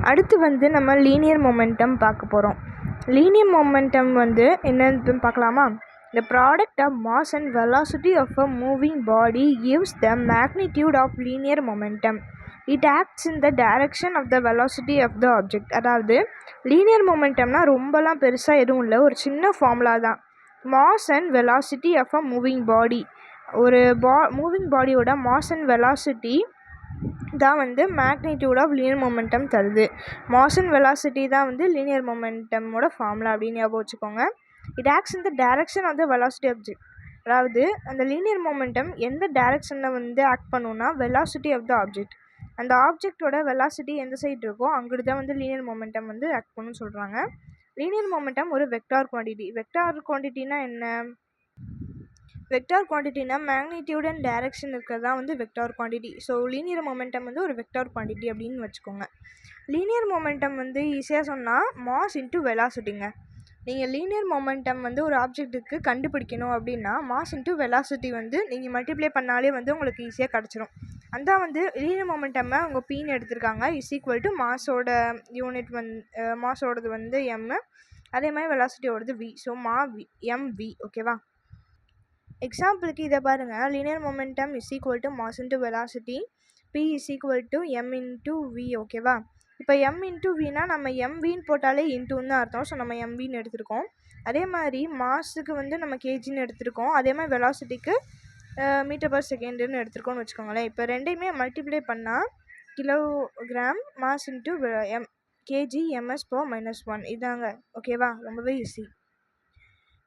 அடுத்து வந்து நம்ம லீனியர் மொமெண்டம் பார்க்க போகிறோம். லீனியர் மொமெண்டம் வந்து என்னன்னு பார்க்கலாமா? The product of mass and velocity of a moving body gives the magnitude of linear momentum. It acts in the direction of the velocity of the object. அதாவது linear மொமெண்டம்னா ரொம்பலாம் பெருசாக எதுவும் இல்லை, ஒரு சின்ன ஃபார்முலா தான். Mass and velocity of a moving body, ஒரு மூவிங் பாடியோட மாஸ் அண்ட் வெலாசிட்டி தான் வந்து மேக்னிடியூட் ஆஃப் லீனியர் மொமெண்டம் தருது. மாஸ் அண்ட் வெலாசிட்டி தான் வந்து லீனியர் மொமெண்டமோட ஃபார்முலா அப்படின்னு ஞாபகம் வச்சுக்கோங்க. It acts in the direction of the velocity object. அதாவது அந்த லீனியர் மொமெண்டம் எந்த டைரக்ஷனில் வந்து ஆக்ட் பண்ணுன்னா வெலாசிட்டி ஆஃப் த ஆப்ஜெக்ட். அந்த ஆப்ஜெக்டோட வெலாசிட்டி எந்த சைடு இருக்கோ அங்கிட்டு தான் வந்து லீனியர் மொமெண்டம் வந்து ஆக்ட் பண்ணுன்னு சொல்கிறாங்க. லீனியர் மொமெண்டம் ஒரு வெக்டார் குவான்டிட்டி. வெக்டார் குவான்டிட்டினா என்ன? வெக்டார் குவான்டிட்டினா மேக்னிடியூட் அண்ட் டைரக்ஷன் இருக்கிறதா வந்து vector quantity. So linear momentum வந்து ஒரு வெக்டார் குவான்டிட்டி அப்படின்னு வச்சுக்கோங்க. லீனியர் மொமெண்டம் வந்து ஈஸியாக சொன்னால் மாஸ் இன்ட்டு வெலாசிட்டிங்க. நீங்கள் லீனியர் மொமெண்டம் வந்து ஒரு ஆப்ஜெக்ட்டுக்கு கண்டுபிடிக்கணும் அப்படின்னா மாஸ் இன்ட்டு வெலாசிட்டி வந்து நீங்கள் மல்டிப்ளை பண்ணாலே வந்து உங்களுக்கு ஈஸியாக கிடச்சிரும். அந்த வந்து லீனியர் மொமெண்டம்மை அவங்க பீன்னு எடுத்திருக்காங்க. இஸ் ஈக்குவல் டு மாஸோட யூனிட் மாஸோடது வந்து எம், அதே மாதிரி வெலாசிட்டியோடது வி. So MV. ஓகேவா? எக்ஸாம்பிளுக்கு இதை பாருங்கள். Linear momentum is equal to mass into velocity, P is equal to M into V. ஓகேவா? இப்போ எம் இன்ட்டு வினா நம்ம எம்வின்னு போட்டாலே இன்ட்டுன்னு தான் அர்த்தம். ஸோ நம்ம எம்வின்னு எடுத்திருக்கோம். அதே மாதிரி மாஸுக்கு வந்து நம்ம கேஜின்னு எடுத்திருக்கோம். அதே மாதிரி வெலாசிட்டிக்கு மீட்டர் பர் செகண்டுன்னு எடுத்திருக்கோம்னு வச்சுக்கோங்களேன். இப்போ ரெண்டையுமே மல்டிப்ளை பண்ணால் kilogram mass into KG MS power -1 இதாங்க. ஓகேவா? ரொம்பவே ஈஸி.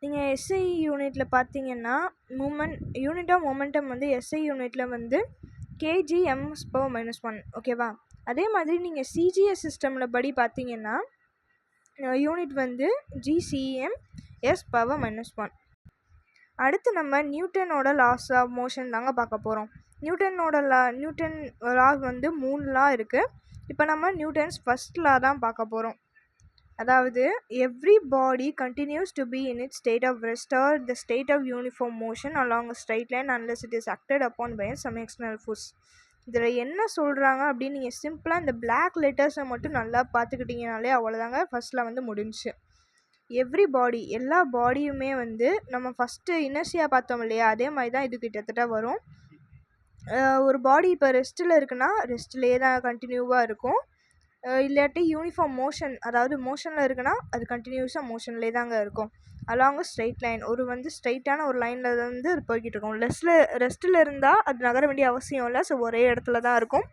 நீங்கள் எஸ்ஐ யூனிட்டில் பார்த்தீங்கன்னா யூனிட் ஆஃப் மொமெண்டம் வந்து எஸ்ஐ யூனிட்டில் வந்து கேஜி எம்எஸ் பவர் -1. ஓகேவா? அதே மாதிரி நீங்கள் சிஜிஎஸ் சிஸ்டமில் படி பார்த்தீங்கன்னா யூனிட் வந்து ஜிசிஎம் எஸ் பவர் -1. அடுத்து நம்ம நியூட்டனோட லாஸ் ஆஃப் மோஷன் தாங்க பார்க்க போகிறோம். நியூட்டன் லா வந்து 3 லா இருக்குது. இப்போ நம்ம நியூட்டன்ஸ் ஃபர்ஸ்ட் லா தான் பார்க்க போகிறோம். அதாவது every body continues to be in it state of rest or the state of uniform motion along a straight line unless it is acted upon by some external force. இதில் என்ன சொல்கிறாங்க அப்படின்னு நீங்கள் சிம்பிளாக இந்த பிளாக் லெட்டர்ஸை மட்டும் நல்லா பார்த்துக்கிட்டிங்கனாலே அவ்வளோதாங்க. ஃபர்ஸ்ட்டில் வந்து முடிஞ்சிச்சு. எவ்ரி பாடி, எல்லா பாடியுமே வந்து நம்ம ஃபஸ்ட்டு இனர்ஷியா பார்த்தோம் இல்லையா, அதே மாதிரி தான் இது கிட்டத்தட்ட வரும். ஒரு பாடி இப்போ ரெஸ்ட்டில் இருக்குன்னா ரெஸ்ட்லேயே தான் கண்டினியூவாக இருக்கும். இல்லாட்டி யூனிஃபார்ம் மோஷன், அதாவது மோஷனில் இருக்குன்னா அது கண்டினியூஸாக மோஷன்லேயே தாங்க இருக்கும். அலாங்க ஸ்ட்ரைட் லைன், ஒரு வந்து ஸ்ட்ரைட்டான ஒரு லைனில் வந்து அது போய்கிட்டு இருக்கும். ரெஸ்ட்டில் இருந்தால் அது நகர வேண்டிய அவசியம் இல்லை. ஸோ ஒரே இடத்துல தான் இருக்கும்.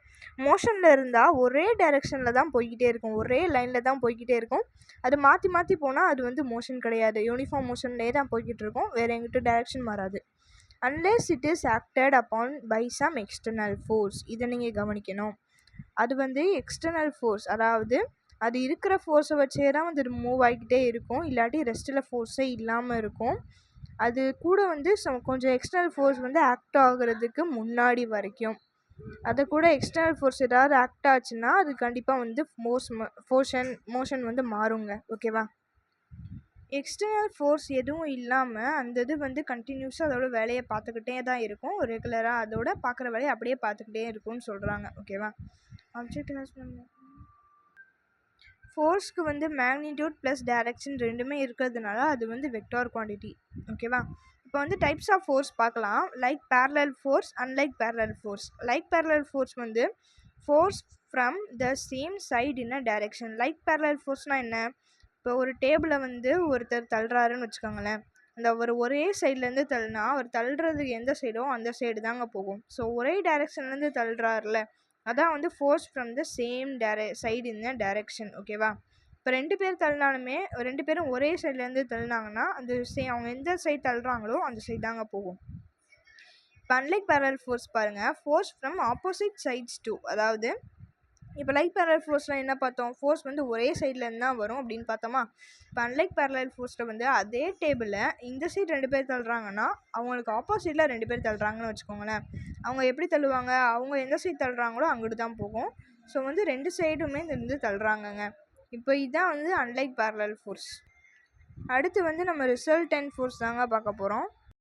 மோஷனில் இருந்தால் ஒரே டைரெக்ஷனில் தான் போய்கிட்டே இருக்கும், ஒரே லைனில் தான் போய்கிட்டே இருக்கும். அது மாற்றி மாற்றி போனால் அது வந்து மோஷன் கிடையாது, யூனிஃபார்ம் மோஷன்லேயே தான் போய்கிட்டு இருக்கும், வேறு எங்கிட்ட டைரெக்ஷன் மாறாது. Unless it is acted upon by some external force. இதை நீங்கள் கவனிக்கணும். அது வந்து எக்ஸ்டர்னல் ஃபோர்ஸ், அதாவது அது இருக்கிற ஃபோர்ஸை வச்சே தான் வந்து மூவ் ஆகிக்கிட்டே இருக்கும். இல்லாட்டி ரெஸ்ட்டில் ஃபோர்ஸே இல்லாமல் இருக்கும். அது கூட வந்து கொஞ்சம் எக்ஸ்டர்னல் ஃபோர்ஸ் வந்து ஆக்ட் ஆகுறதுக்கு முன்னாடி வரைக்கும், அது கூட எக்ஸ்டர்னல் ஃபோர்ஸ் ஏதாவது ஆக்ட் ஆச்சுன்னா அது கண்டிப்பாக வந்து மோஷன் வந்து மாறுங்க. ஓகேவா? எக்ஸ்டர்னல் ஃபோர்ஸ் எதுவும் இல்லாமல் அந்த இது வந்து கண்டினியூஸாக அதோட வேலையை பார்த்துக்கிட்டே தான் இருக்கும். ரெகுலராக அதோட பார்க்குற வேலையை அப்படியே பார்த்துக்கிட்டே இருக்கும்னு சொல்கிறாங்க. ஓகேவா? ஆப்ஜெக்ட் ஃபோர்ஸ்க்கு வந்து மேக்னிடியூட் ப்ளஸ் டைரக்ஷன் ரெண்டுமே இருக்கிறதுனால அது வந்து வெக்டார் குவான்டிட்டி. ஓகேவா? இப்போ வந்து டைப்ஸ் ஆஃப் ஃபோர்ஸ் பார்க்கலாம். Like parallel force, unlike parallel force. Like parallel force வந்து force from the same side in a direction. Like parallel ஃபோர்ஸ்னால் என்ன? இப்போ ஒரு டேபிளை வந்து ஒருத்தர் தள்ளுறாருன்னு வச்சுக்கோங்களேன். அந்த ஒரே சைட்லேருந்து தள்ளினா அவர் தள்ளுறதுக்கு எந்த சைடோ அந்த சைடு தாங்க போகும். ஸோ ஒரே டைரெக்ஷன்லேருந்து தள்ளுறாருல, அதான் வந்து force from the same side in the direction. ஓகேவா? இப்போ 2 பேர் தள்ளினாலுமே 2 பேரும் ஒரே சைட்லேருந்து தள்ளினாங்கன்னா அந்த அவங்க எந்த சைடு தள்ளுறாங்களோ அந்த சைடு தாங்க போகும். இப்போ அன்லைக் பேரலல் ஃபோர்ஸ் பாருங்கள். Force from opposite sides two. அதாவது இப்போ லைக் பேரலல் ஃபோர்ஸில் என்ன பார்த்தோம்? ஃபோர்ஸ் வந்து ஒரே சைட்லேருந்து தான் வரும் அப்படின்னு பார்த்தோமா? இப்போ அன்லைக் பேரலல் ஃபோர்ஸில் வந்து அதே டேபிளில் இந்த சைடு 2 பேர் தள்ளுறாங்கன்னா அவங்களுக்கு ஆப்போசிட்டில் 2 பேர் தள்ளுறாங்கன்னு வச்சுக்கோங்களேன். அவங்க எப்படி தள்ளுவாங்க? அவங்க எந்த சைடு தள்ளுறாங்களோ அங்கிட்டு தான் போகும். ஸோ வந்து 2 சைடுமே இருந்து தள்ளுறாங்கங்க. இப்போ இதுதான் வந்து அன்லைக் பேரலல் ஃபோர்ஸ். அடுத்து வந்து நம்ம ரிசல்டன்ட் ஃபோர்ஸ் தாங்க பார்க்க போகிறோம்.